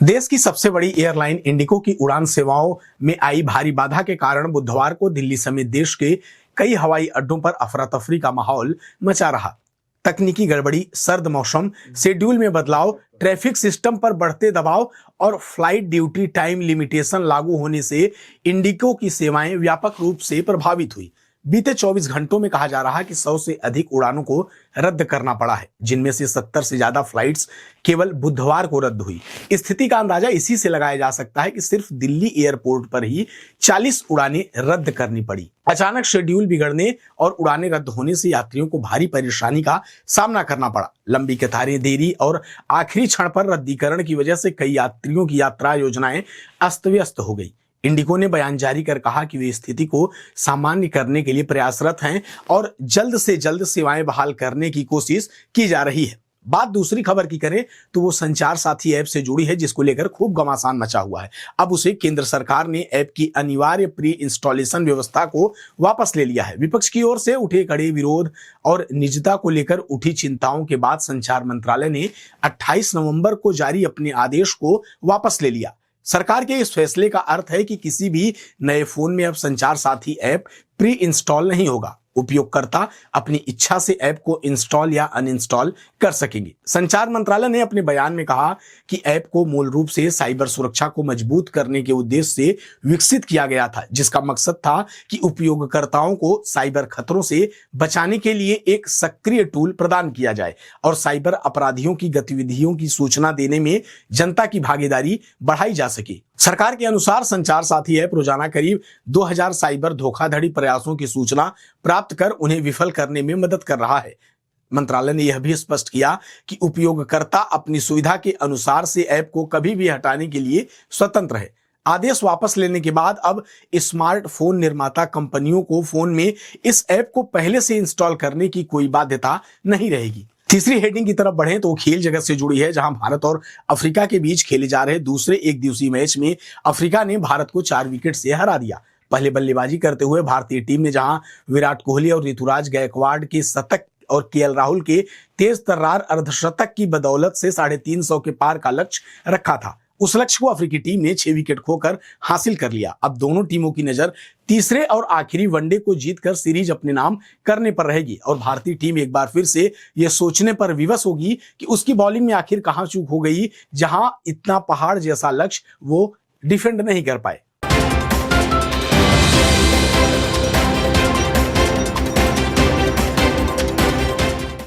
देश की सबसे बड़ी एयरलाइन इंडिगो की उड़ान सेवाओं में आई भारी बाधा के कारण बुधवार को दिल्ली समेत देश के कई हवाई अड्डों पर अफरा तफरी का माहौल मचा रहा। तकनीकी गड़बड़ी, सर्द मौसम, शेड्यूल में बदलाव, ट्रैफिक सिस्टम पर बढ़ते दबाव और फ्लाइट ड्यूटी टाइम लिमिटेशन लागू होने से इंडिगो की सेवाएं व्यापक रूप से प्रभावित हुई। बीते 24 घंटों में कहा जा रहा है कि 100 से अधिक उड़ानों को रद्द करना पड़ा है, जिनमें से 70 से ज्यादा फ्लाइट्स केवल बुधवार को रद्द हुई। स्थिति का अंदाजा इसी से लगाया जा सकता है कि सिर्फ दिल्ली एयरपोर्ट पर ही 40 उड़ानें रद्द करनी पड़ी। अचानक शेड्यूल बिगड़ने और उड़ानें रद्द होने से यात्रियों को भारी परेशानी का सामना करना पड़ा। लंबी कतारें, देरी और आखिरी क्षण पर रद्दीकरण की वजह से कई यात्रियों की यात्रा योजनाएं अस्त व्यस्त हो गई। इंडिगो ने बयान जारी कर कहा कि वे स्थिति को सामान्य करने के लिए प्रयासरत हैं और जल्द से जल्द सेवाएं बहाल करने की कोशिश की जा रही है। बात दूसरी खबर की करें तो वो संचार साथी ऐप से जुड़ी है, जिसको लेकर खूब घमासान मचा हुआ है। अब उसे केंद्र सरकार ने ऐप की अनिवार्य प्री इंस्टॉलेशन व्यवस्था को वापस ले लिया है। विपक्ष की ओर से उठे कड़े विरोध और निजता को लेकर उठी चिंताओं के बाद संचार मंत्रालय ने 28 नवंबर को जारी अपने आदेश को वापस ले लिया। सरकार के इस फैसले का अर्थ है कि किसी भी नए फोन में अब संचार साथी ऐप प्री इंस्टॉल नहीं होगा। उपयोगकर्ता अपनी इच्छा से ऐप को इंस्टॉल या अनइंस्टॉल कर सकेंगे। संचार मंत्रालय ने अपने बयान में कहा कि ऐप को मूल रूप से साइबर सुरक्षा को मजबूत करने के उद्देश्य से विकसित किया गया था, जिसका मकसद था कि उपयोगकर्ताओं को साइबर खतरों से बचाने के लिए एक सक्रिय टूल प्रदान किया जाए और साइबर अपराधियों की गतिविधियों की सूचना देने में जनता की भागीदारी बढ़ाई जा सके। सरकार के अनुसार संचार साथी ऐप रोजाना करीब 2000 साइबर धोखाधड़ी प्रयासों की सूचना प्राप्त कर उन्हें विफल करने में मदद कर रहा है। मंत्रालय ने यह भी स्पष्ट किया कि उपयोगकर्ता अपनी सुविधा के अनुसार से ऐप को कभी भी हटाने के लिए स्वतंत्र है। आदेश वापस लेने के बाद अब स्मार्टफोन निर्माता कंपनियों को फोन में इस ऐप को पहले से इंस्टॉल करने की कोई बाध्यता नहीं रहेगी। तीसरी हेडिंग की तरफ बढ़ें तो खेल जगत से जुड़ी है, जहां भारत और अफ्रीका के बीच खेले जा रहे दूसरे एक दिवसीय मैच में अफ्रीका ने भारत को 4 विकेट से हरा दिया। पहले बल्लेबाजी करते हुए भारतीय टीम ने जहां विराट कोहली और ऋतुराज गायकवाड़ के शतक और केएल राहुल के तेज तर्रार अर्धशतक की बदौलत से 350 के पार का लक्ष्य रखा था, उस लक्ष्य को अफ्रीकी टीम ने 6 विकेट खोकर हासिल कर लिया। अब दोनों टीमों की नजर तीसरे और आखिरी वनडे को जीतकर सीरीज अपने नाम करने पर रहेगी और भारतीय टीम एक बार फिर से यह सोचने पर विवश होगी कि उसकी बॉलिंग में आखिर कहां चूक हो गई, जहां इतना पहाड़ जैसा लक्ष्य वो डिफेंड नहीं कर पाए।